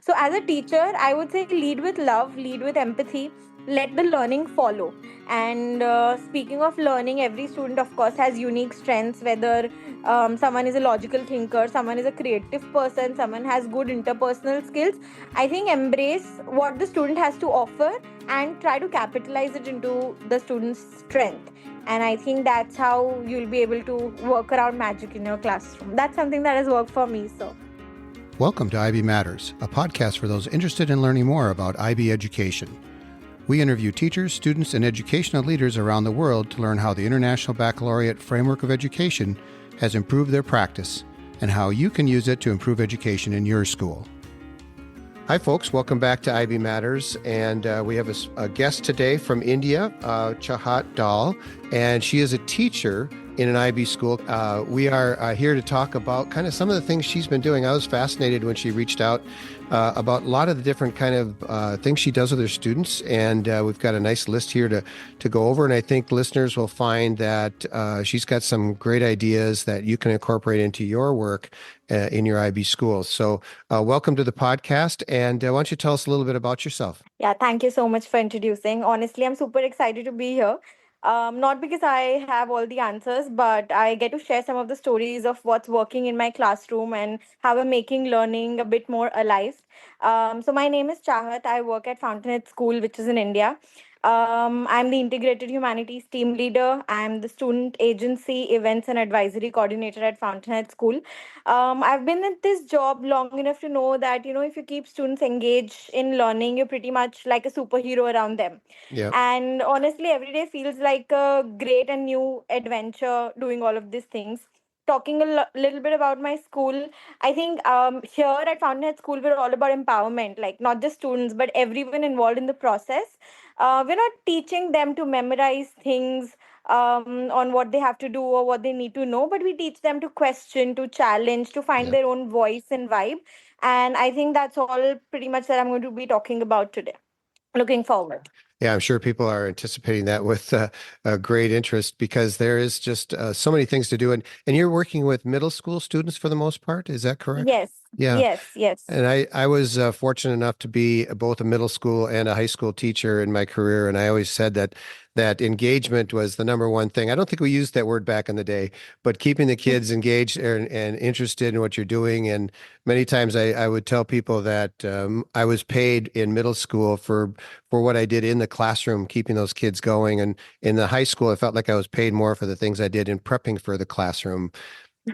So as a teacher, I would say lead with love, lead with empathy, let the learning follow. And speaking of learning, every student, of course, has unique strengths, whether someone is a logical thinker, someone is a creative person, someone has good interpersonal skills. I think embrace what the student has to offer and try to capitalize it into the student's strength. And I think that's how you'll be able to work around magic in your classroom. That's something that has worked for me. So Welcome to IB Matters, a podcast for those interested in learning more about IB education. We interview teachers, students, and educational leaders around the world to learn how the International Baccalaureate Framework of Education has improved their practice and how you can use it to improve education in your school. Hi, folks. Welcome back to IB Matters. And we have a guest today from India, Chaahat Dhall, and she is a teacher in an IB school. We are here to talk about kind of some of the things she's been doing. I was fascinated when she reached out about a lot of the different kind of things she does with her students. And we've got a nice list here to go over. And I think listeners will find that she's got some great ideas that you can incorporate into your work in your IB schools. So welcome to the podcast. And why don't you tell us a little bit about yourself? yeah, thank you so much for introducing. Honestly, I'm super excited to be here. Not because I have all the answers, but I get to share some of the stories of what's working in my classroom and how I'm making learning a bit more alive. So my name is Chaahat. I work at Fountainhead School, which is in India. I'm the Integrated Humanities Team Leader. I'm the Student Agency Events and Advisory Coordinator at Fountainhead School. I've been at this job long enough to know that, if you keep students engaged in learning, you're pretty much like a superhero around them. Yeah. And honestly, every day feels like a great and new adventure doing all of these things. Talking little bit about my school, I think here at Fountainhead School, we're all about empowerment, like not just students, but everyone involved in the process. We're not teaching them to memorize things on what they have to do or what they need to know, but we teach them to question, to challenge, to find Yeah. their own voice and vibe. And I think that's all pretty much that I'm going to be talking about today. Looking forward. Yeah, I'm sure people are anticipating that with a great interest because there is just so many things to do. And you're working with middle school students for the most part, is that correct? Yes, Yeah. yes, yes. And I was fortunate enough to be both a middle school and a high school teacher in my career. And I always said that engagement was the number one thing. I don't think we used that word back in the day, but keeping the kids engaged and interested in what you're doing. And many times I would tell people that I was paid in middle school for what I did in the classroom, keeping those kids going. And in the high school, I felt like I was paid more for the things I did in prepping for the classroom.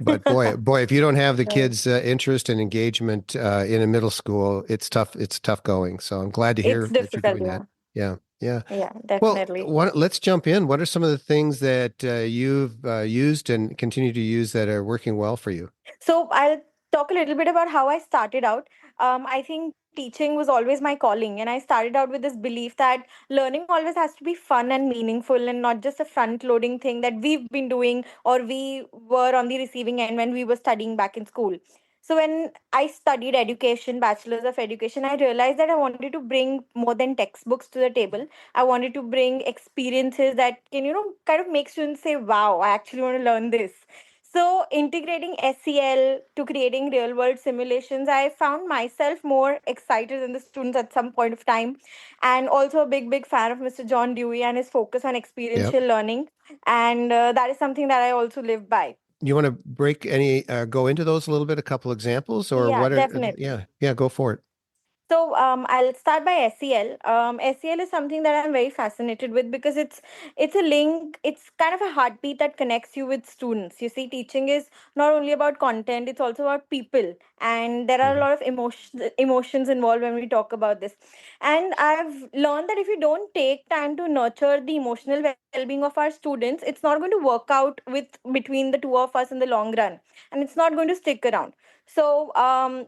But boy, if you don't have the Right. kids' interest and engagement in a middle school, it's tough. It's tough going. So I'm glad to It's hear that you're difficult, doing that. yeah. Yeah, yeah. Yeah, Well, definitely. let's jump in. What are some of the things that you've used and continue to use that are working well for you? So I'll talk a little bit about how I started out. I think teaching was always my calling, and I started out with this belief that learning always has to be fun and meaningful, and not just a front-loading thing that we've been doing or we were on the receiving end when we were studying back in school. So when I studied education, bachelor's of education, I realized that I wanted to bring more than textbooks to the table. I wanted to bring experiences that can, kind of make students say, "Wow, I actually want to learn this." So, integrating SEL to creating real world simulations, I found myself more excited than the students at some point of time. And also a big fan of Mr. John Dewey and his focus on Yep. experiential learning. And that is something that I also live by. You want to go into those a little bit, a couple examples, or Yeah, what are? definitely. Yeah, go for it. So I'll start by SEL. SEL is something that I'm very fascinated with because it's a link. It's kind of a heartbeat that connects you with students. You see, teaching is not only about content; it's also about people, and there are a Mhm. lot of emotions involved when we talk about this. And I've learned that if you don't take time to nurture the emotional well-being of our students, it's not going to work out with between the two of us in the long run, and it's not going to stick around. So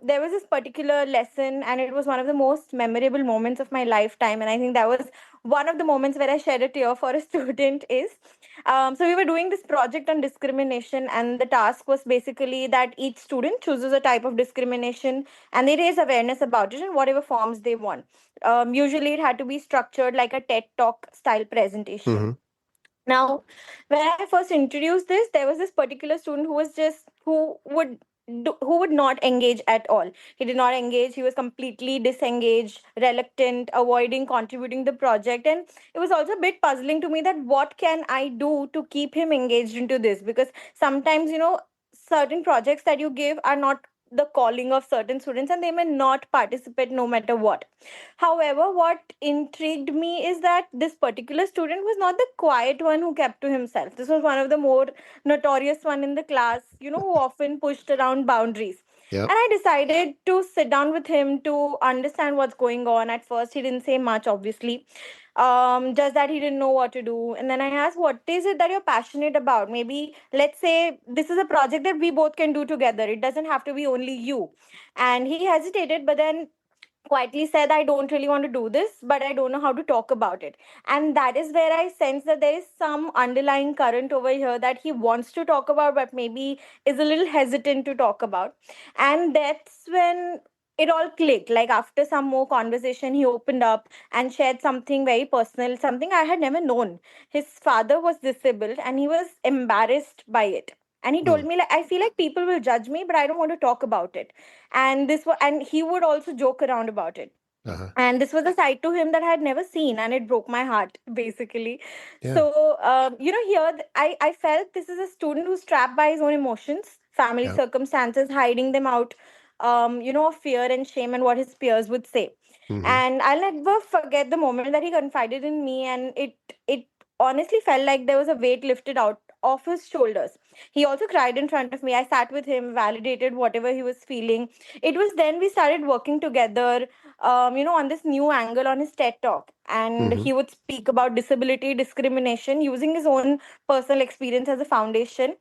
there was this particular lesson, and it was one of the most memorable moments of my lifetime. And I think that was one of the moments where I shed a tear for a student. Is so we were doing this project on discrimination, and the task was basically that each student chooses a type of discrimination, and they raise awareness about it in whatever forms they want. Usually, it had to be structured like a TED Talk style presentation. Mhm. Now, when I first introduced this, there was this particular student who was just who would who would not engage at all. He did not engage. He was completely disengaged, reluctant, avoiding contributing the project. And it was also a bit puzzling to me that what can I do to keep him engaged into this, because sometimes, certain projects that you give are not the calling of certain students, and they may not participate no matter what. However, what intrigued me is that this particular student was not the quiet one who kept to himself. This was one of the more notorious one in the class, who often pushed around boundaries. Yep. And I decided to sit down with him to understand what's going on. At first, he didn't say much, obviously. Just that he didn't know what to do. And then I asked, what is it that you're passionate about? Maybe, let's say, this is a project that we both can do together. It doesn't have to be only you. And he hesitated, but then quietly said, I don't really want to do this, but I don't know how to talk about it. And that is where I sense that there is some underlying current over here that he wants to talk about, but maybe is a little hesitant to talk about. And that's when it all clicked. Like after some more conversation, he opened up and shared something very personal, something I had never known. His father was disabled and he was embarrassed by it. And he Mm. told me, like, I feel like people will judge me, but I don't want to talk about it. And he would also joke around about it. Uh-huh. And this was a side to him that I had never seen, and it broke my heart basically. Yeah. So here I felt this is a student who's trapped by his own emotions, family Yeah. circumstances, hiding them out, of fear and shame and what his peers would say. Hmm. And I'll never forget the moment that he confided in me, and it honestly felt like there was a weight lifted out of his shoulders. He also cried in front of me. I sat with him, validated whatever he was feeling. It was then we started working together, on this new angle on his TED talk. And Hmm. he would speak about disability discrimination using his own personal experience as a foundation.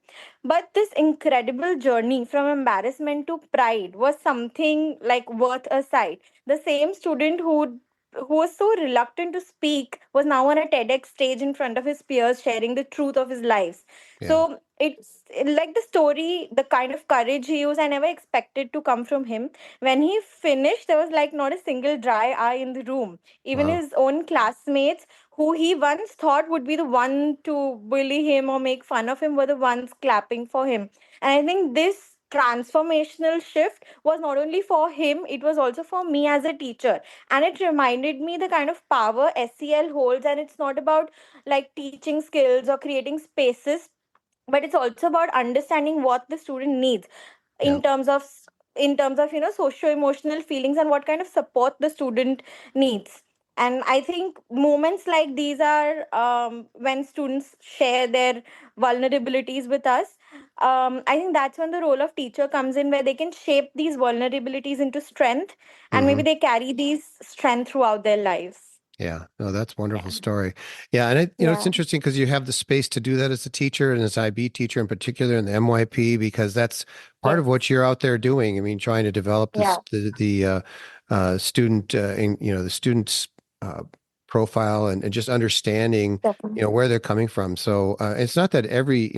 But this incredible journey from embarrassment to pride was something like worth a sight. The same student who was so reluctant to speak was now on a TEDx stage in front of his peers sharing the truth of his life. Yeah. So it's like the story, the kind of courage he used, I never expected to come from him. When he finished, there was like not a single dry eye in the room. Even Wow. his own classmates, who he once thought would be the one to bully him or make fun of him, were the ones clapping for him. And I think this transformational shift was not only for him, it was also for me as a teacher. And it reminded me the kind of power SEL holds. And it's not about like teaching skills or creating spaces, but it's also about understanding what the student needs Yeah. in terms of socio emotional feelings and what kind of support the student needs. And I think moments like these are, when students share their vulnerabilities with us. I think that's when the role of teacher comes in, where they can shape these vulnerabilities into strength, and maybe Hmm. they carry these strength throughout their lives. Yeah, no, that's a wonderful Yeah. story. Yeah, and it's Yeah. interesting because you have the space to do that as a teacher and as IB teacher in particular, and the MYP, because that's part of Yes. what you're out there doing. I mean, trying to develop Yeah. the student, the student's uh, profile and just understanding, Definitely. where they're coming from. So it's not that every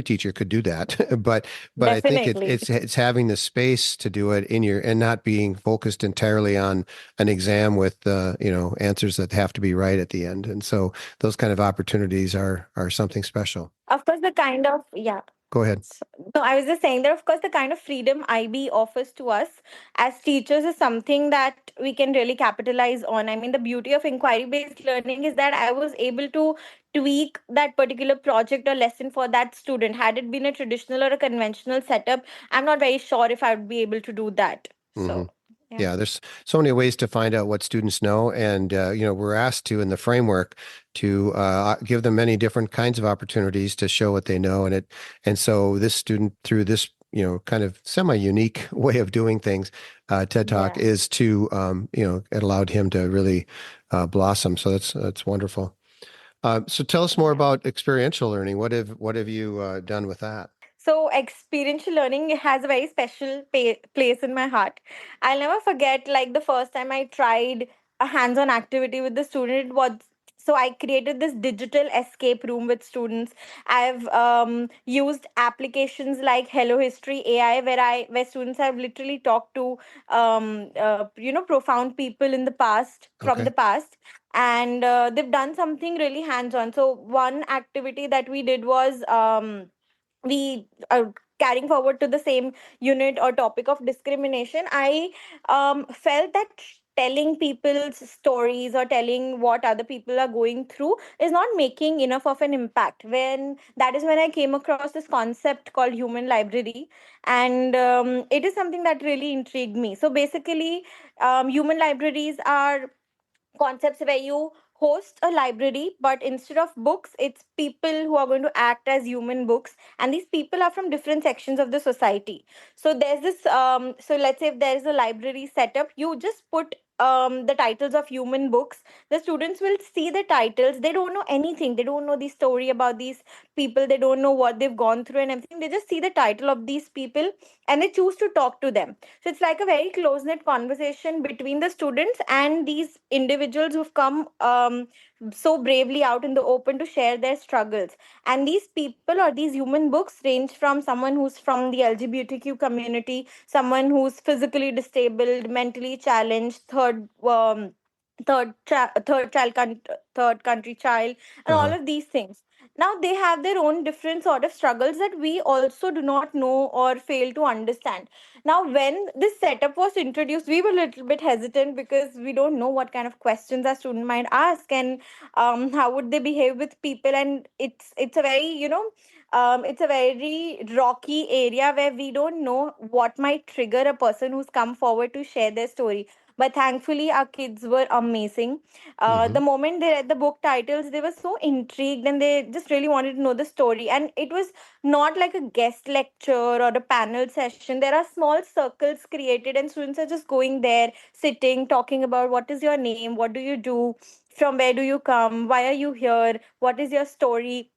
teacher could do that, but I think Definitely. it's having the space to do it in your and not being focused entirely on an exam with answers that have to be right at the end. And so those kind of opportunities are something special. Of course, the kind of, yeah. Go ahead. So, no, I was just saying that, of course, the kind of freedom IB offers to us as teachers is something that we can really capitalize on. I mean, the beauty of inquiry based learning is that I was able to tweak that particular project or lesson for that student. Had it been a traditional or a conventional setup, I'm not very sure if I would be able to do that. Hmm. So, yeah. Yeah, there's so many ways to find out what students know, and we're asked to in the framework to give them many different kinds of opportunities to show what they know, and so this student through this kind of semi-unique way of doing things, TED Talk Yeah. is to it allowed him to really blossom. So that's wonderful. So tell us more Yeah. about experiential learning. What have you done with that? So, experiential learning has a very special place in my heart. I'll never forget, like, the first time I tried a hands on activity with the student. It was so I created this digital escape room with students. I've used applications like Hello History AI, where students have literally talked to profound people in the past from Okay. the past, and they've done something really hands on. So one activity that we did was we carrying forward to the same unit or topic of discrimination, I felt that telling people's stories or telling what other people are going through is not making enough of an impact. When that is when I came across this concept called human library, and it is something that really intrigued me. So basically, human libraries are concepts where you host a library, but instead of books, it's people who are going to act as human books, and these people are from different sections of the society. So there's this so let's say if there is a library setup, you just put the titles of human books. The students will see the titles, they don't know anything, they don't know the story about these people, they don't know what they've gone through and everything, they just see the title of these people and they choose to talk to them. So it's like a very close knit conversation between the students and these individuals who've come so bravely out in the open to share their struggles. And these people or these human books range from someone who's from the LGBTQ community, someone who's physically disabled, mentally challenged, third country child, and all Uh-huh. of these things. Now they have their own different sort of struggles that we also do not know or fail to understand. Now when this setup was introduced, we were a little bit hesitant because we don't know what kind of questions our student might ask, and how would they behave with people. And it's a very, it's a very rocky area where we don't know what might trigger a person who's come forward to share their story. But thankfully our kids were amazing. Mm-hmm. The moment they read the book titles, they were so intrigued and they just really wanted to know the story. And it was not like a guest lecture or a panel session. There are small circles created, and students are just going there, sitting, talking about what is your name, what do you do, from where do you come, why are you here, what is your story.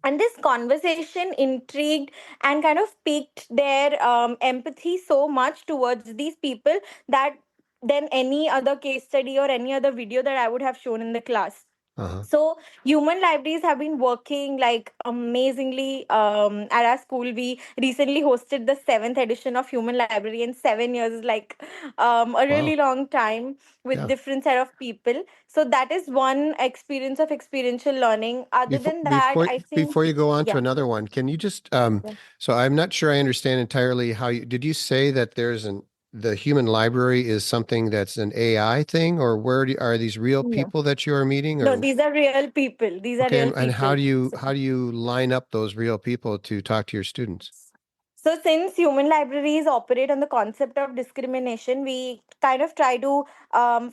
And this conversation intrigued and kind of piqued their empathy so much towards these people that than any other case study or any other video that I would have shown in the class. Uh-huh. So human libraries have been working like amazingly at our school. We recently hosted the seventh edition of Human Library, and 7 years is like a really Wow. long time with Yeah. different set of people. So that is one experience of experiential learning. Other Before than that, before I think before you go on to yeah. another one, can you just Yeah. so I'm not sure I understand entirely how you did you say that the human library is something that's an AI thing, or are these real Yeah. people that you are meeting, No, or these are real people. These are okay, real and people. how do you line up those real people to talk to your students? So, since human libraries operate on the concept of discrimination, we kind of try to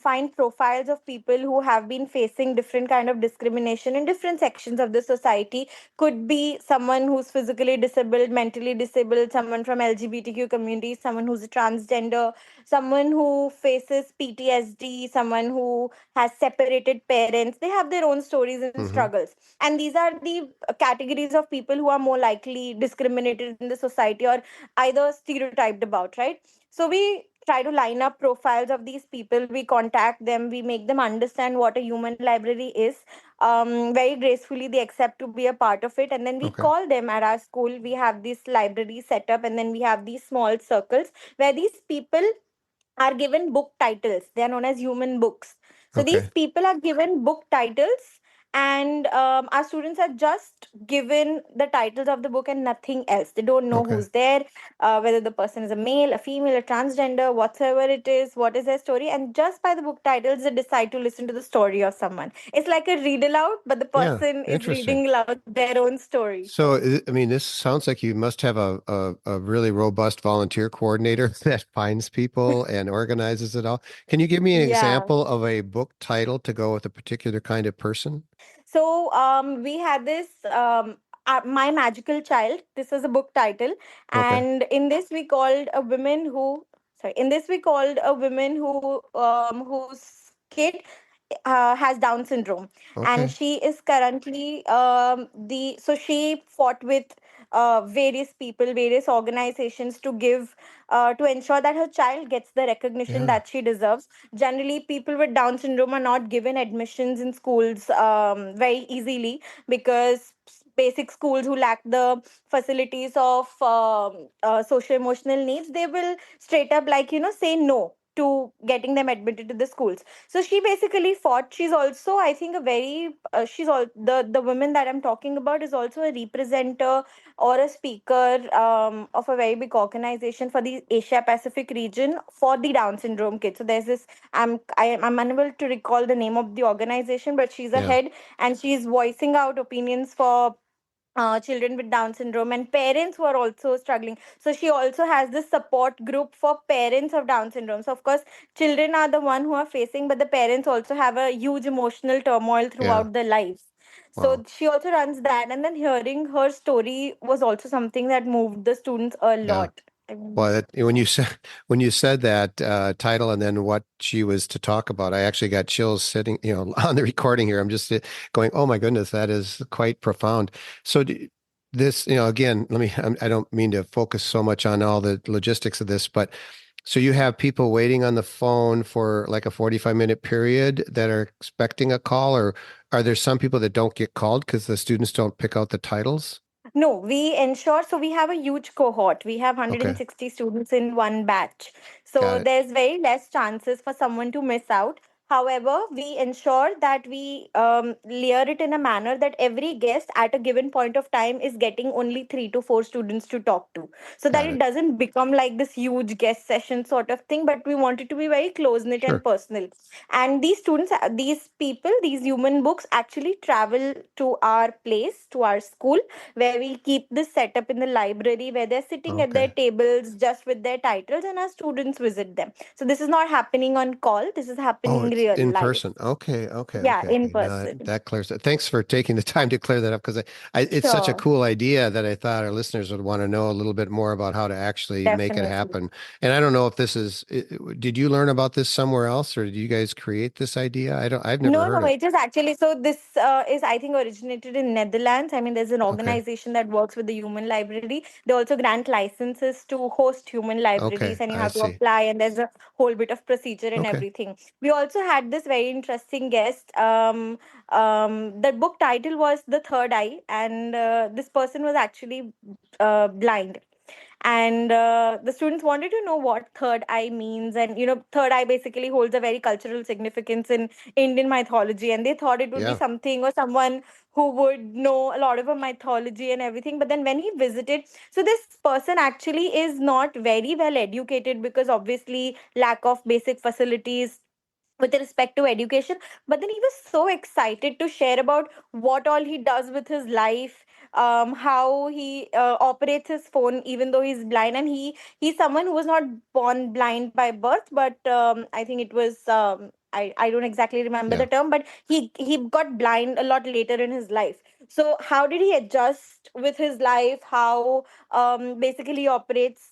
find profiles of people who have been facing different kind of discrimination in different sections of the society. Could be someone who's physically disabled, mentally disabled, someone from LGBTQ community, someone who's a transgender, someone who faces PTSD, someone who has separated parents. They have their own stories and Mm-hmm. struggles, and these are the categories of people who are more likely discriminated in the society or either stereotyped about, right? So we try to line up profiles of these people, we contact them, we make them understand what a human library is. Very gracefully they accept to be a part of it, and then we Okay. call them at our school. We have this library set up, and then we have these small circles where these people are given book titles. They are known as human books. So these Okay. people are given book titles, and our students are just given the titles of the book and nothing else. They don't know Okay. who's there, whether the person is a male, a female, a transgender, whatsoever it is, what is their story. And just by the book titles, they decide to listen to the story of someone. It's like a read aloud, but the Yeah. person is Interesting. reading aloud their own story. So, I mean, this sounds like you must have a really robust volunteer coordinator that finds people and organizes it all. Can you give me an Yeah. example of a book title to go with a particular kind of person? So we had this My Magical Child. This was a book title, Okay. and in this we called a woman who. Sorry, in this we called a woman whose kid has Down syndrome, and Okay. she is currently the so she fought with various people, various organizations to give to ensure that her child gets the recognition Yeah. that she deserves. Generally, people with Down syndrome are not given admissions in schools very easily because basic schools who lack the facilities of social emotional needs, they will straight up, like, say no. to getting them admitted to the schools. So she basically fought. She's also, I think, a very she's all the woman that I'm talking about is also a representative or a speaker of a very big organization for the Asia Pacific region for the Down syndrome kids. So there's this, I'm unable to recall the name of the organization, but she's a Yeah. head, and she's voicing out opinions for children with Down syndrome and parents who are also struggling. So she also has this support group for parents of Down syndrome. So of course, children are the one who are facing, but the parents also have a huge emotional turmoil Yeah. throughout their lives. So Wow. she also runs that, and then hearing her story was also something that moved the students a Yeah. lot. I mean, Well, when you said that title and then what she was to talk about, I actually got chills sitting, on the recording here. I'm just going, "Oh my goodness, that is quite profound." So this, again, I don't mean to focus so much on all the logistics of this, but so you have people waiting on the phone for like a 45-minute period that are expecting a call, or are there some people that don't get called because the students don't pick out the titles? No, we ensure, so we have a huge cohort. We have Okay, 160 students in one batch. got So it. there's very less chances for someone to miss out. However, we ensure that we layer it in a manner that every guest at a given point of time is getting only 3 to 4 students to talk to. So that Got it it. doesn't become like this huge guest session sort of thing, but we want it to be very close knit and Sure. personal. And these students, these people, these human books actually travel to our place, to our school, where we keep this set up in the library where they're sitting at their Okay. tables just with their titles, and our students visit them. So this is not happening on call, this is Oh, happening it's real in life. person. Okay, okay, Yeah, okay, in okay. No, that, person. that clears it. Thanks for taking the time to clear that up because it's such a Sure. cool idea that I thought our listeners would want to know a little bit more about how to actually make it Definitely. happen. And I don't know if this is, did you learn about this somewhere else or did you guys create this idea? I've never No, heard no, it. it is actually, so this is, I think, originated in Netherlands. I mean, there's an Okay, organization that works with the human library. They also grant licenses to host human okay, libraries, and you I have to see. apply, and there's a whole bit of procedure and Okay, everything. We also had this very interesting guest. The book title was The Third Eye, and this person was actually blind, and the students wanted to know what third eye means. And third eye basically holds a very cultural significance in Indian mythology, and they thought it would be yeah, something or someone who would know a lot of a mythology and everything. But then when he visited, so this person actually is not very well educated, because obviously lack of basic facilities with respect to education. But then he was so excited to share about what all he does with his life, how he operates his phone even though he's blind. And he's someone who was not born blind by birth, but I think it was I don't exactly remember yeah, the term, but he got blind a lot later in his life. So how did he adjust with his life, how basically he operates,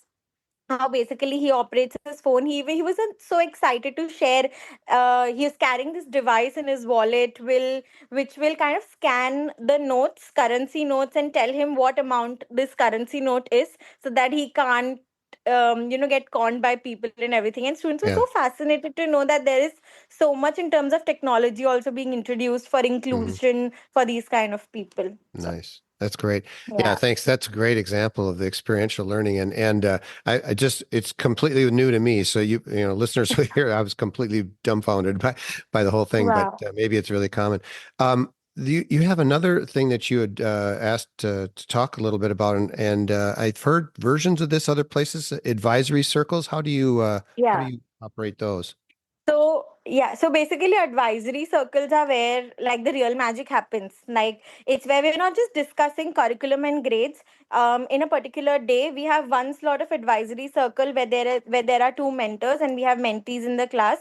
his phone. He wasn't so excited to share. He is carrying this device in his wallet, which will kind of scan the notes, currency notes, and tell him what amount this currency note is, so that he can't get conned by people and everything. And students were yeah. so fascinated to know that there is so much in terms of technology also being introduced for Hmm. inclusion for these kind of people. So Nice. That's great. Yeah, yeah. thanks. That's a great example of the experiential learning. And I just it's completely new to me. So listeners will hear I was completely dumbfounded by the whole thing, but Wow. maybe it's really common. You have another thing that you had asked to talk a little bit about, and I've heard versions of this other places, advisory circles. How do Yeah. you operate those? So yeah, so basically advisory circles are where like the real magic happens. Like it's where we're not just discussing curriculum and grades. In a particular day, we have one slot of advisory circle where there are two mentors and we have mentees in the class,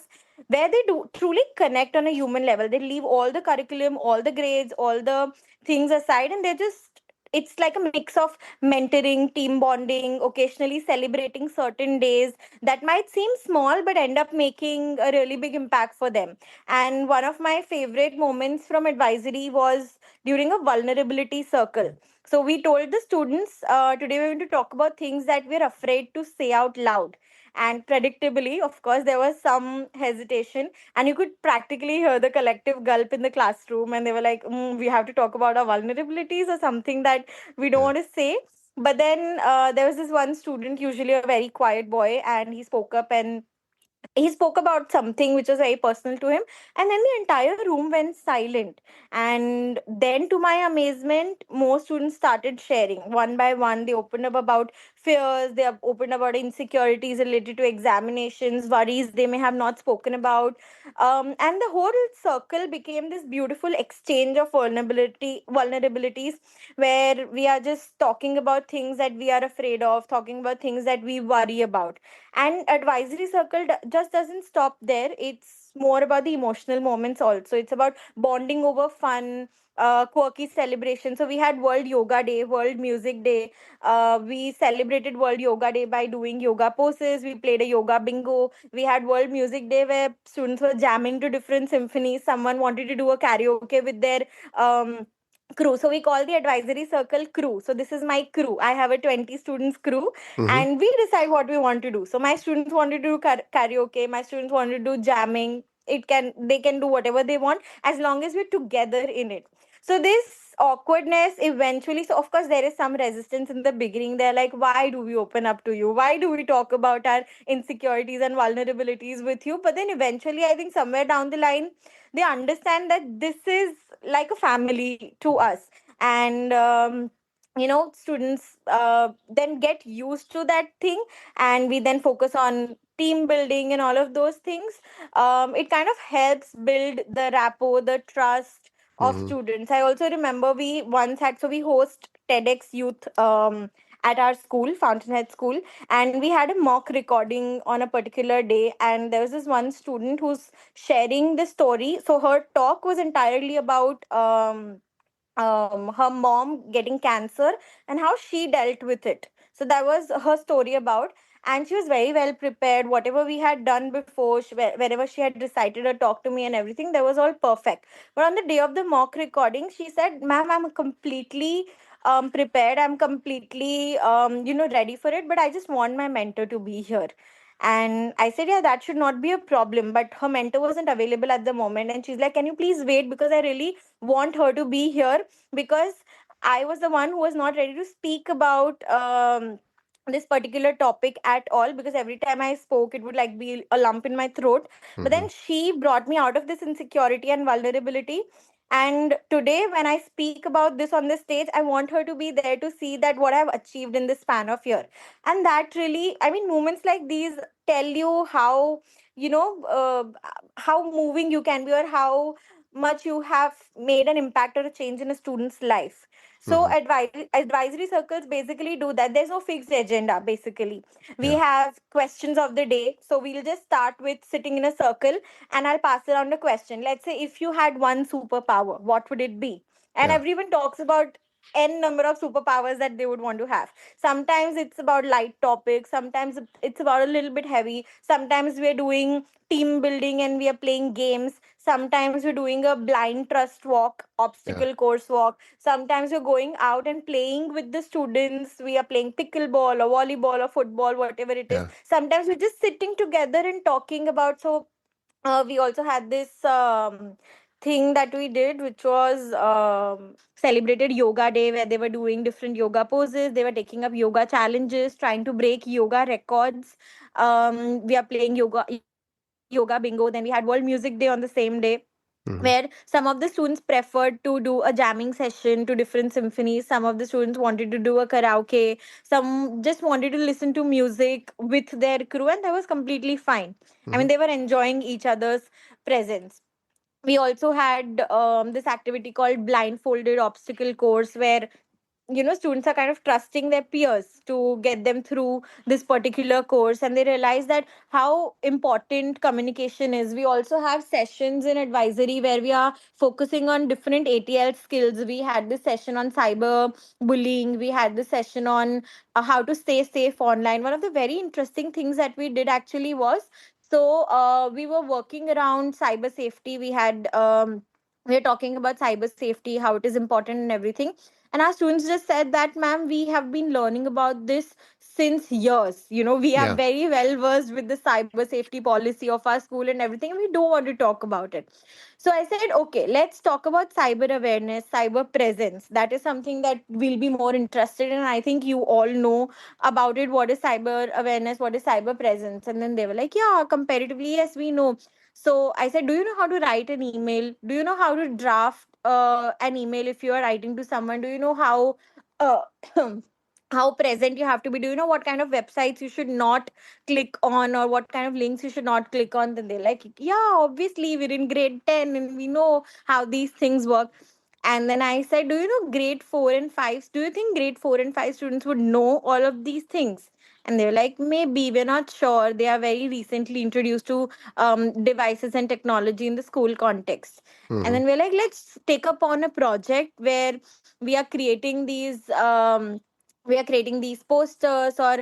where they do truly connect on a human level. They leave all the curriculum, all the grades, all the things aside, and they're just, it's like a mix of mentoring, team bonding, occasionally celebrating certain days that might seem small but end up making a really big impact for them. And one of my favorite moments from advisory was during a vulnerability circle. So we told the students, today we're going to talk about things that we're afraid to say out loud. And predictably, of course, there was some hesitation, and you could practically hear the collective gulp in the classroom. And they were like, we have to talk about our vulnerabilities or something that we don't Yeah. want to say. But then there was this one student, usually a very quiet boy, and he spoke up and he spoke about something which was very personal to him, and then the entire room went silent. And then, to my amazement, more students started sharing one by one. They opened up about fears, they have opened about insecurities related to examinations, worries they may have not spoken about. And the whole circle became this beautiful exchange of vulnerabilities, where we are just talking about things that we are afraid of, talking about things that we worry about. And advisory circle just doesn't stop there. It's more about the emotional moments also. It's about bonding over fun, quirky celebration. So we had World Yoga Day, World Music Day. We celebrated World Yoga Day by doing yoga poses. We played a yoga bingo. We had World Music Day where students were jamming to different symphonies. Someone wanted to do a karaoke with their um, crew. So we call the advisory circle crew. So this is my crew. I have a 20 students crew, Mm-hmm. and we decide what we want to do. So my students want to do karaoke, my students want to do jamming. They can do whatever they want as long as we're together in it. So this awkwardness eventually, so of course there is some resistance in the beginning. They're like, why do we open up to you? Why do we talk about our insecurities and vulnerabilities with you? But then eventually, I think somewhere down the line, they understand that this is like a family to us. And students then get used to that thing, and we then focus on team building and all of those things. It kind of helps build the rapport, the trust of Mm-hmm. students. I also remember we once had, so we host TEDx youth at our school, Fountainhead School, and we had a mock recording on a particular day. And there was this one student who's sharing the story. So her talk was entirely about her mom getting cancer and how she dealt with it. So that was her story about. And she was very well prepared. Whatever we had done before, wherever she had recited a talk to me and everything, that was all perfect. But on the day of the mock recording, she said, "Ma'am, I'm completely prepared. I'm completely ready for it. But I just want my mentor to be here." And I said, "Yeah, that should not be a problem." But her mentor wasn't available at the moment. And she's like, "Can you please wait? Because I really want her to be here, because I was the one who was not ready to speak about this particular topic at all, because every time I spoke, it would like be a lump in my throat." But Mm-hmm. then she brought me out of this insecurity and vulnerability. And today, when I speak about this on the stage, I want her to be there to see that what I've achieved in this span of year. And that really, I mean, moments like these tell you how, how moving you can be, or how much you have made an impact or a change in a student's life. So Mm-hmm. advisory circles basically do that. There's no fixed agenda. Basically, we Yeah. have questions of the day. So we'll just start with sitting in a circle, and I'll pass around a question. Let's say, if you had one superpower, what would it be? And Yeah. everyone talks about n number of superpowers that they would want to have. Sometimes it's about light topics, sometimes it's about a little bit heavy, sometimes we're doing team building and we are playing games, sometimes we're doing a blind trust walk, Yeah. obstacle course walk, sometimes we're going out and playing with the students, we are playing pickleball or volleyball or football, whatever it is. Yeah. Sometimes we're just sitting together and talking about. So we also had this thing that we did, which was celebrated yoga day, where they were doing different yoga poses, they were taking up yoga challenges, trying to break yoga records. We are playing yoga bingo. Then we had World Music Day on the same day, where Mm-hmm. some of the students preferred to do a jamming session to different symphonies. Some of the students wanted to do a karaoke. Some just wanted to listen to music with their crew, and that was completely fine. I Mm-hmm. mean, they were enjoying each other's presence. We also had this activity called blindfolded obstacle course, where students are kind of trusting their peers to get them through this particular course, and they realize that how important communication is. We also have sessions in advisory where we are focusing on different ATL skills. We had this session on cyber bullying, we had this session on how to stay safe online. One of the very interesting things that we did actually was, so we were working around cyber safety. We were talking about cyber safety, how it is important and everything. And our students just said that, "Ma'am, we have been learning about this since years. We are Yeah. very well versed with the cyber safety policy of our school and everything. We don't want to talk about it. So I said, okay, let's talk about cyber awareness, cyber presence. That is something that we'll be more interested in. I think you all know about it. What is cyber awareness? What is cyber presence? And then they were like, yeah, comparatively, yes, we know. So I said, do you know how to write an email? Do you know how to draft an email if you are writing to someone? Do you know uh, how present you have to be? Do you know what kind of websites you should not click on, or what kind of links you should not click on? Then they're like, yeah, obviously we're in grade 10 and we know how these things work. And then I said, do you know grade 4 and 5? Do you think grade 4 and 5 students would know all of these things? And they were like, maybe, we're not sure. They are very recently introduced to devices and technology in the school context. And Hmm. then we're like, let's take up on a project where we are creating these posters or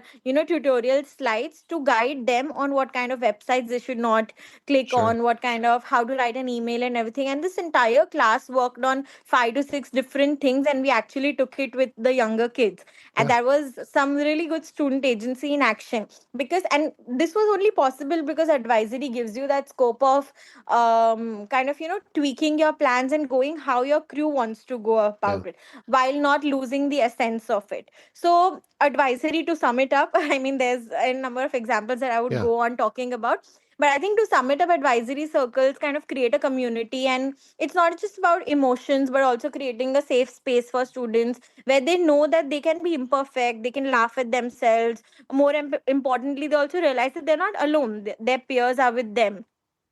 tutorial slides to guide them on what kind of websites they should not click Sure. on, what kind of how to write an email and everything. And this entire class worked on 5 to 6 different things, and we actually took it with the younger kids. And Yeah. that was some really good student agency in action. Because and this was only possible because advisory gives you that scope of kind of tweaking your plans and going how your crew wants to go Yeah. about it, while not losing the essence of it. So, advisory, to sum it up, I mean, there's a number of examples that I would Yeah. go on talking about. But I think to sum it up, advisory circles kind of create a community, and it's not just about emotions, but also creating a safe space for students where they know that they can be imperfect, they can laugh at themselves. More importantly, they also realize that they're not alone, their peers are with them.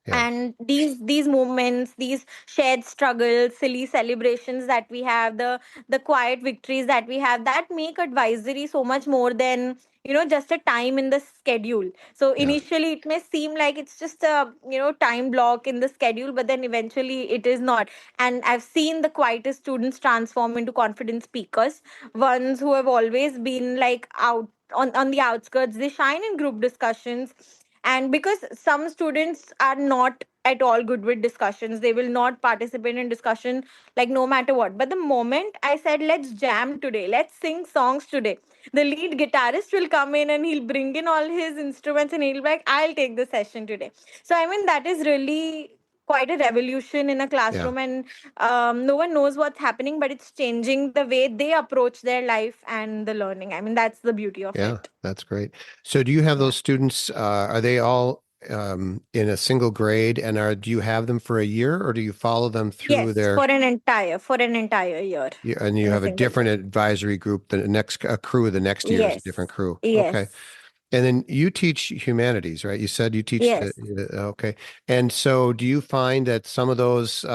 Yeah. And these moments, these shared struggles, silly celebrations that we have, the quiet victories that we have, that make advisory so much more than just a time in the schedule. So Yeah. initially it may seem like it's just a time block in the schedule, but then eventually it is not. And I've seen the quietest students transform into confident speakers, ones who have always been like out on the outskirts. They shine in group discussions. And because some students are not at all good with discussions, they will not participate in discussion, like no matter what. But the moment I said, let's jam today, let's sing songs today, the lead guitarist will come in and he'll bring in all his instruments and he'll be like, I'll take the session today. So I mean, that is really quite a revolution in a Yeah. classroom. And no one knows what's happening, but it's changing the way they approach their life and the learning. I mean, that's the beauty of Yeah. it. That's great. So, do you have Yeah. those students? Are they all in a single grade, and do you have them for a year, or do you follow them through Yes, their? for an entire year And you in a have a single different grade. advisory group. The next crew, the next year is a different Yes, crew. Okay. yes, And then you teach humanities, right? You said you teach yes. okay. And so do you find that some of those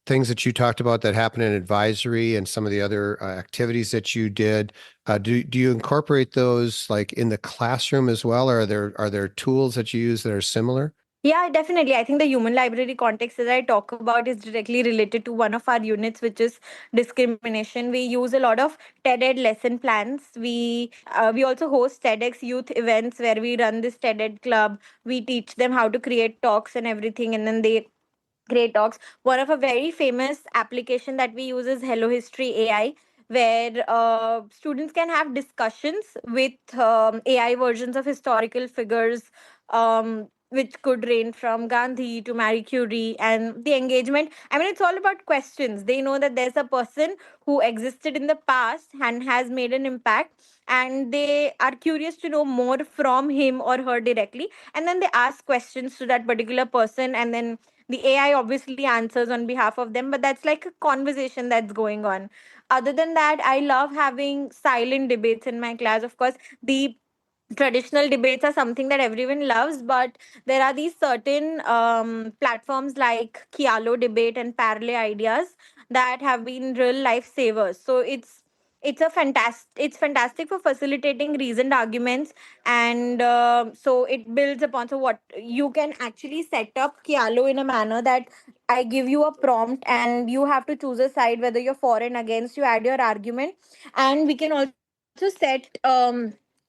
things that you talked about that happen in advisory and some of the other activities that you did, do you incorporate those like in the classroom as well? Or are there tools that you use that are similar? Yeah, definitely. I think the human library context that I talk about is directly related to one of our units, which is discrimination. We use a lot of TED lesson plans. We also host TEDx youth events where we run this TED club. We teach them how to create talks and everything, and then they great talks. One of a very famous application that we use is Hello History AI, where students can have discussions with AI versions of historical figures, which could range from Gandhi to Marie Curie. And the engagement, I mean, it's all about questions. They know that there's a person who existed in the past and has made an impact, and they are curious to know more from him or her directly. And then they ask questions to that particular person, and then the AI obviously answers on behalf of them, but that's like a conversation that's going on. Other than that, I love having silent debates in my class. Of course, the traditional debates are something that everyone loves, but there are these certain platforms like Kialo debate and Parallel ideas that have been real life savers. So it's fantastic for facilitating reasoned arguments. And so it builds upon, so what you can actually set up Kialo in a manner that I give you a prompt and you have to choose a side, whether you're for and against. You add your argument, and we can also set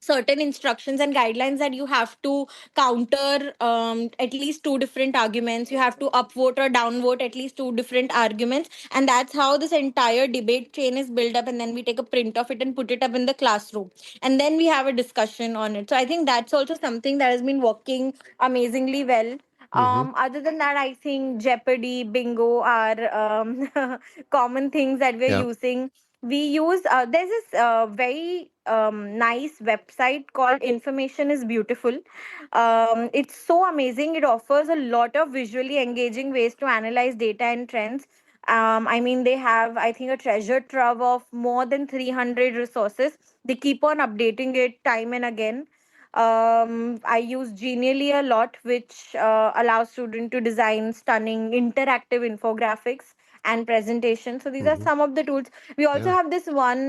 certain instructions and guidelines that you have to counter at least two different arguments. You have to upvote or downvote at least two different arguments, and that's how this entire debate chain is built up. And then we take a print of it and put it up in the classroom, and then we have a discussion on it. So I think that's also something that has been working amazingly well. Hmm. Other than that, I think Jeopardy, Bingo are common things that we're Yeah. using. We use there's this very nice website called Information is Beautiful. It's so amazing. It offers a lot of visually engaging ways to analyze data and trends. I mean, they have, I think, a treasure trove of more than 300 resources. They keep on updating it time and again. I use Genially a lot, which allows students to design stunning interactive infographics and presentations. So these are Hmm. some of the tools. We also Yeah. have this one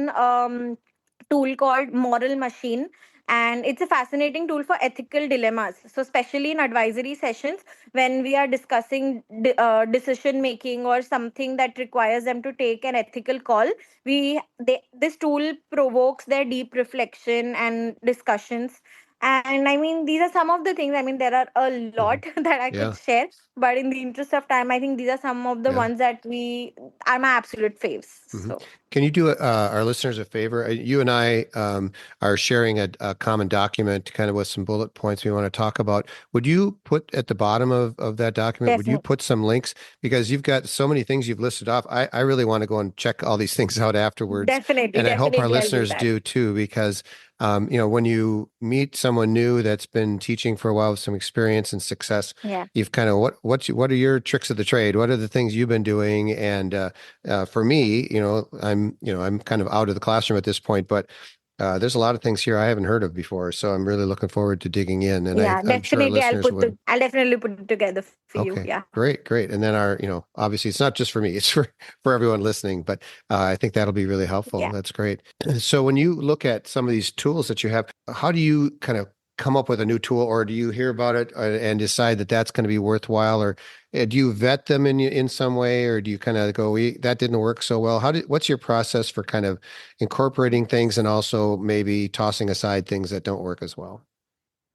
tool called Moral Machine, and it's a fascinating tool for ethical dilemmas. So especially in advisory sessions, when we are discussing decision making or something that requires them to take an ethical call, this tool provokes their deep reflection and discussions. And I mean, these are some of the things. I mean, there are a Hmm. lot that I could Yeah. share, but in the interest of time, I think these are some of the Yeah. ones that we are my absolute faves. Hmm. So Can you do our listeners a favor? You and I are sharing a common document, kind of with some bullet points we want to talk about. Would you put at the bottom of that document, would you definitely, put some links? Because you've got so many things you've listed off. I really want to go and check all these things out afterwards. definitely, And I hope our definitely, I'll do listeners that. do too, because when you meet someone new that's been teaching for a while with some experience and success, Yeah. you've kind of what are your tricks of the trade? What are the things you've been doing? And for me, I'm kind of out of the classroom at this point, but there's a lot of things here I haven't heard of before, so I'm really looking forward to digging in, and Yeah, I'm sure our definitely. listeners would. I'll definitely put it together for you. Okay, Yeah. great, great. And then obviously it's not just for me, it's for everyone listening, but I think that'll be really helpful. Yeah. That's great. So when you look at some of these tools that you have, how do you kind of come up with a new tool, or do you hear about it and decide that that's going to be worthwhile, or do you vet them in some way, or do you kind of go, that didn't work so well? What's your process for kind of incorporating things and also maybe tossing aside things that don't work as well?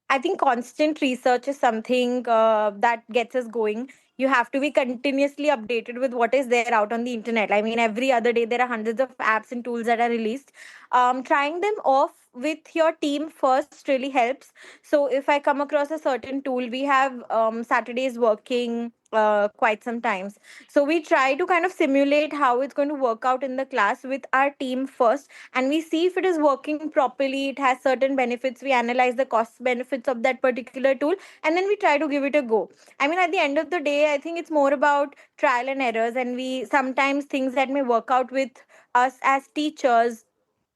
I think constant research is something that gets us going. You have to be continuously updated with what is there out on the internet. I mean, every other day there are hundreds of apps and tools that are released. Trying them off with your team first really helps. So if I come across a certain tool, we have Saturdays working quite sometimes. So we try to kind of simulate how it's going to work out in the class with our team first, and we see if it is working properly. It has certain benefits. We analyze the cost benefits of that particular tool, and then we try to give it a go. I mean, at the end of the day, I think it's more about trial and errors, and we sometimes things that may work out with us as teachers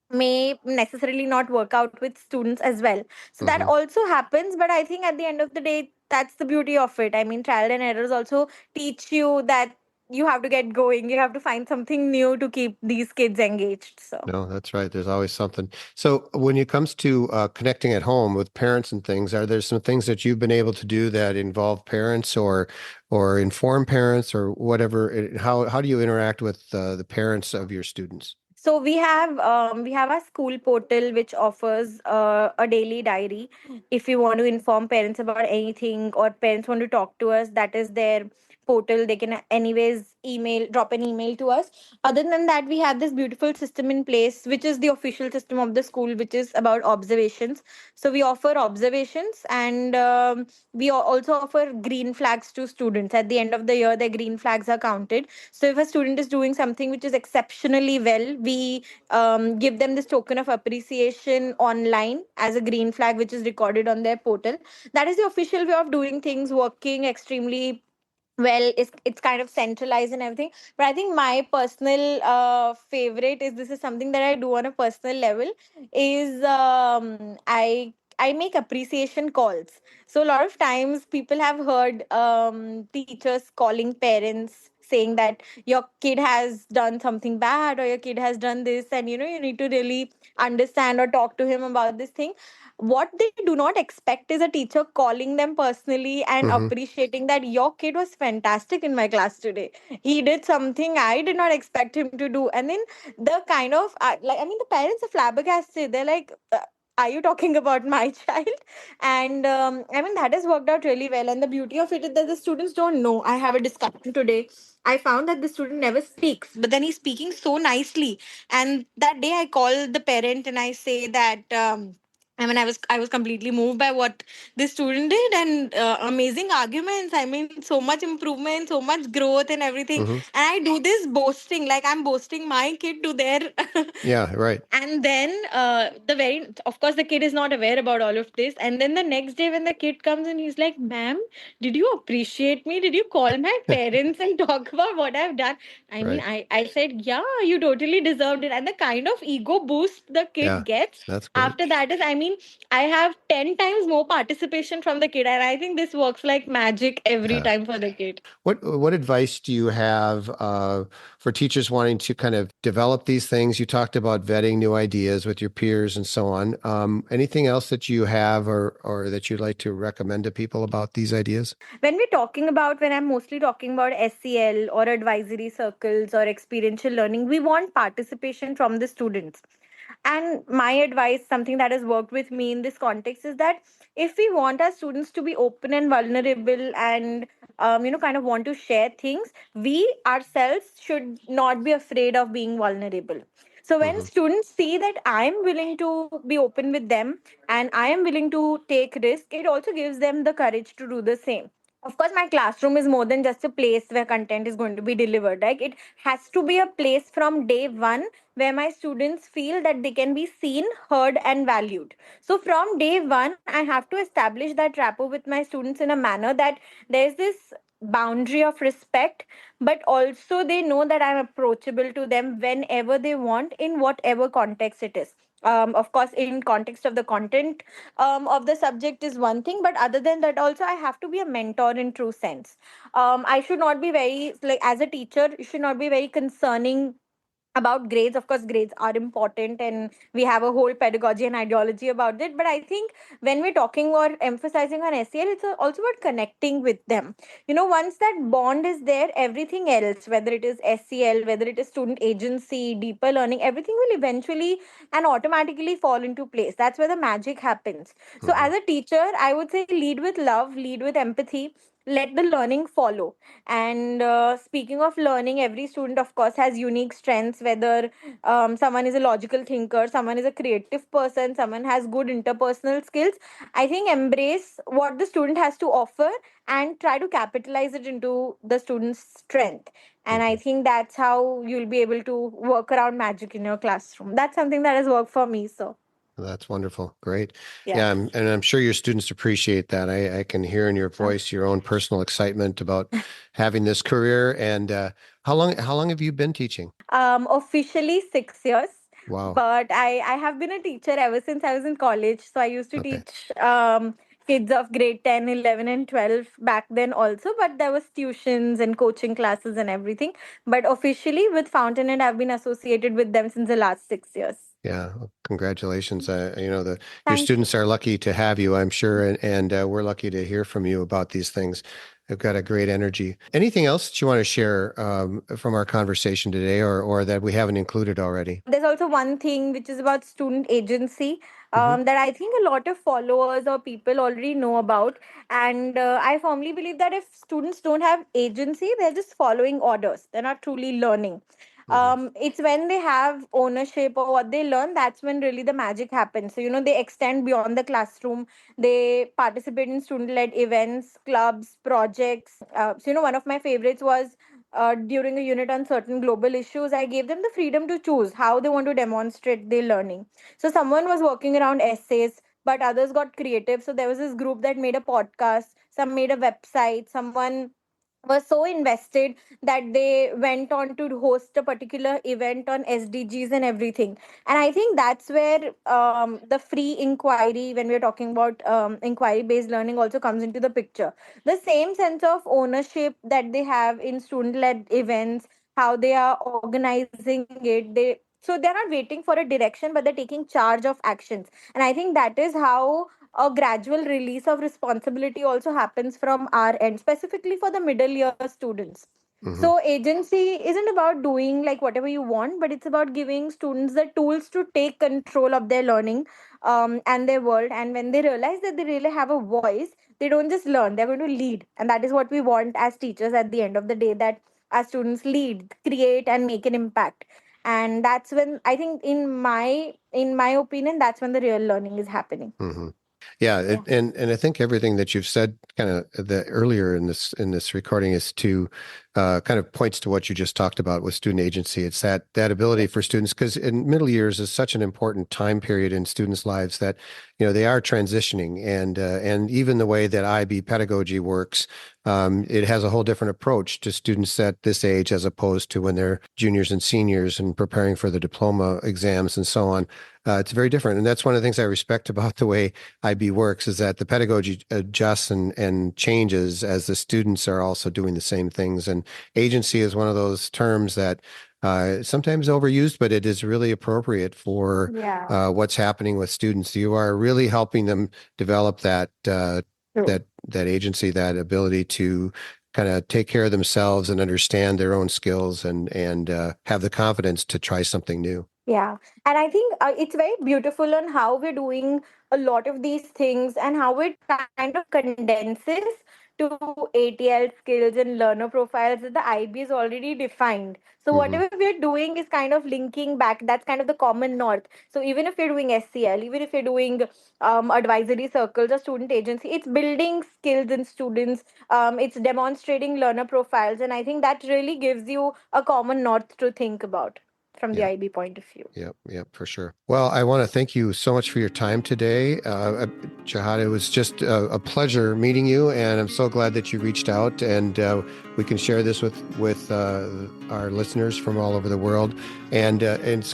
may necessarily not work out with students as well. So that Hmm. also happens, but I think at the end of the day, that's the beauty of it. I mean, trial and errors also teach you that you have to get going, you have to find something new to keep these kids engaged. So No, that's right. There's always something. So when it comes to connecting at home with parents and things, are there some things that you've been able to do that involve parents or inform parents or whatever? How do you interact with the parents of your students? so we have a school portal which offers a daily diary. If you want to inform parents about anything or parents want to talk to us, that is their portal. They can anyways drop an email to us. Other than that, we have this beautiful system in place, which is the official system of the school, which is about observations. So we offer observations, and we also offer green flags to students. At the end of the year, their green flags are counted. So if a student is doing something which is exceptionally well, we give them this token of appreciation online as a green flag, which is recorded on their portal. That is the official way of doing things, working extremely well. It's kind of centralized and everything. But I think my personal favorite is, this is something that I do on a personal level, is I make appreciation calls. So a lot of times people have heard teachers calling parents saying that your kid has done something bad, or your kid has done this, and you need to really understand or talk to him about this thing. What they do not expect is a teacher calling them personally and Hmm. appreciating that your kid was fantastic in my class today. He did something I did not expect him to do. And then the kind of, like, I mean, the parents are flabbergasted. They're like, are you talking about my child? And I mean, that has worked out really well. And the beauty of it is that the students don't know. I have a discussion today. I found that the student never speaks, but then he's speaking so nicely. And that day I call the parent and I say that. I mean, I was completely moved by what this student did, and amazing arguments. I mean, so much improvement, so much growth, and everything. Hmm. And I do this boasting, like I'm boasting my kid to their Yeah, right. and then the very of course the kid is not aware about all of this, and then the next day when the kid comes and he's like, ma'am, did you appreciate me, did you call my parents and talk about what I've done? I mean, Right. I said, yeah, you totally deserved it. And the kind of ego boost the kid Yeah, gets that's great. after that is, I mean, I have 10 times more participation from the kid, and I think this works like magic every Yeah. time for the kid. What advice do you have for teachers wanting to kind of develop these things? You talked about vetting new ideas with your peers and so on. Anything else that you have or that you'd like to recommend to people about these ideas? When I'm mostly talking about SEL or advisory circles or experiential learning, we want participation from the students. And my advice, something that has worked with me in this context, is that if we want our students to be open and vulnerable and kind of want to share things, we ourselves should not be afraid of being vulnerable. So when Hmm. students see that I am willing to be open with them and I am willing to take risk, it also gives them the courage to do the same. Of course, my classroom is more than just a place where content is going to be delivered. Like, it has to be a place from day one where my students feel that they can be seen, heard, and valued. So from day one, I have to establish that rapport with my students in a manner that there's this boundary of respect, but also they know that I'm approachable to them whenever they want, in whatever context it is. Of course, in context of the content of the subject is one thing, but other than that also I have to be a mentor in true sense. I should not be very, like, as a teacher, you should not be very concerning about grades. Of course, grades are important and we have a whole pedagogy and ideology about it, but I think when we're talking or emphasizing on SEL, it's also about connecting with them. Once that bond is there, everything else, whether it is SEL, whether it is student agency, deeper learning, everything will eventually and automatically fall into place. That's where the magic happens. So Hmm. as a teacher, I would say, lead with love, lead with empathy, let the learning follow. And speaking of learning, every student, of course, has unique strengths, whether someone is a logical thinker, someone is a creative person, someone has good interpersonal skills. I think embrace what the student has to offer and try to capitalize it into the student's strength. And I Hmm. think that's how you'll be able to work around magic in your classroom. That's something that has worked for me. So, That's wonderful. Great. yeah. Yeah, and I'm sure your students appreciate that. I can hear in your Uh, voice your own personal excitement about having this career. And how long have you been teaching? Officially 6 years, Wow. but I have been a teacher ever since I was in college. So I used to Okay. teach kids of grade 10, 11, and 12 back then also, but there was tuitions and coaching classes and everything. But officially with Fountainhead, I've been associated with them since the last 6 years. Yeah. Well, congratulations. Your Thank you. students are lucky to have you, I'm sure, and we're lucky to hear from you about these things. They've got a great energy. Anything else that you want to share from our conversation today, or that we haven't included already? There's also one thing which is about student agency, Hmm. that I think a lot of followers or people already know about. And I firmly believe that if students don't have agency, they're just following orders. They're not truly learning. Hmm. It's when they have ownership of what they learn, that's when really the magic happens. So, they extend beyond the classroom. They participate in student led events, clubs, projects. So, one of my favorites was during a unit on certain global issues, I gave them the freedom to choose how they want to demonstrate their learning. So someone was working around essays, but others got creative. So there was this group that made a podcast, some made a website, someone was so invested that they went on to host a particular event on SDGs and everything. And I think that's where the free inquiry, when we're talking about inquiry based learning, also comes into the picture. The same sense of ownership that they have in student led events, how they are organizing it, they're not waiting for a direction, but they're taking charge of actions. And I think that is how a gradual release of responsibility also happens from our end, specifically for the middle year students. Hmm. So agency isn't about doing like whatever you want, but it's about giving students the tools to take control of their learning, and their world. And when they realize that they really have a voice, they don't just learn, they're going to lead. And that is what we want as teachers at the end of the day, that our students lead, create, and make an impact. And that's when I think, in my opinion, that's when the real learning is happening. Hmm. Yeah, Yeah. and I think everything that you've said, kind of the earlier in this recording, is to kind of points to what you just talked about with student agency. It's that ability Yes. for students, because in middle years is such an important time period in students' lives that they are transitioning, and even the way that IB pedagogy works, it has a whole different approach to students at this age as opposed to when they're juniors and seniors and preparing for the diploma exams and so on. It's very different, and that's one of the things I respect about the way IB works, is that the pedagogy adjusts and changes as the students are also doing the same things. And agency is one of those terms that sometimes overused, but it is really appropriate for Yeah. what's happening with students. You are really helping them develop True. that agency, that ability to kind of take care of themselves and understand their own skills and have the confidence to try something new. Yeah, and I think it's very beautiful on how we're doing a lot of these things and how it kind of condenses to ATL skills and learner profiles that the IB is already defined. So Hmm. whatever we're doing is kind of linking back. That's kind of the common north. So even if you're doing SCL, even if you're doing advisory circles or student agency, it's building skills in students. It's demonstrating learner profiles, and I think that really gives you a common north to think about from the Yeah. IB point of view. Yep, yep, for sure. Well, I want to thank you so much for your time today, Chaahat. It was just a pleasure meeting you, and I'm so glad that you reached out, and we can share this with our listeners from all over the world. And it's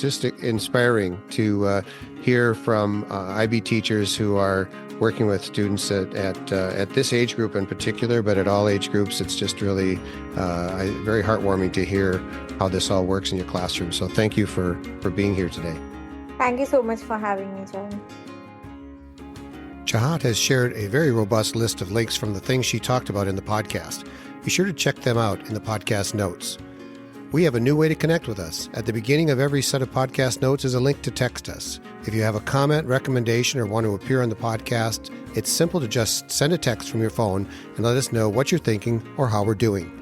just inspiring to hear from IB teachers who are working with students at this age group in particular, but at all age groups. It's just really very heartwarming to hear how this all works in your classroom. So thank you for being here today. Thank you so much for having me, John. Chaahat has shared a very robust list of links from the things she talked about in the podcast. Be sure to check them out in the podcast notes. We have a new way to connect with us. At the beginning of every set of podcast notes is a link to text us. If you have a comment, recommendation, or want to appear on the podcast, it's simple to just send a text from your phone and let us know what you're thinking or how we're doing.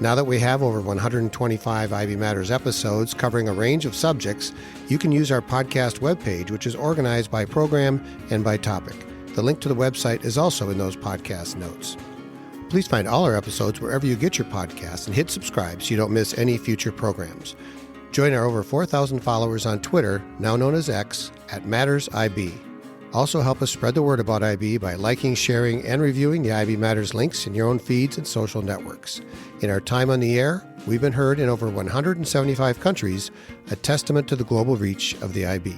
Now that we have over 125 IB Matters episodes covering a range of subjects, you can use our podcast webpage, which is organized by program and by topic. The link to the website is also in those podcast notes. Please find all our episodes wherever you get your podcasts and hit subscribe so you don't miss any future programs. Join our over 4,000 followers on Twitter, now known as X, at MattersIB. Also help us spread the word about IB by liking, sharing, and reviewing the IB Matters links in your own feeds and social networks. In our time on the air, we've been heard in over 175 countries, a testament to the global reach of the IB.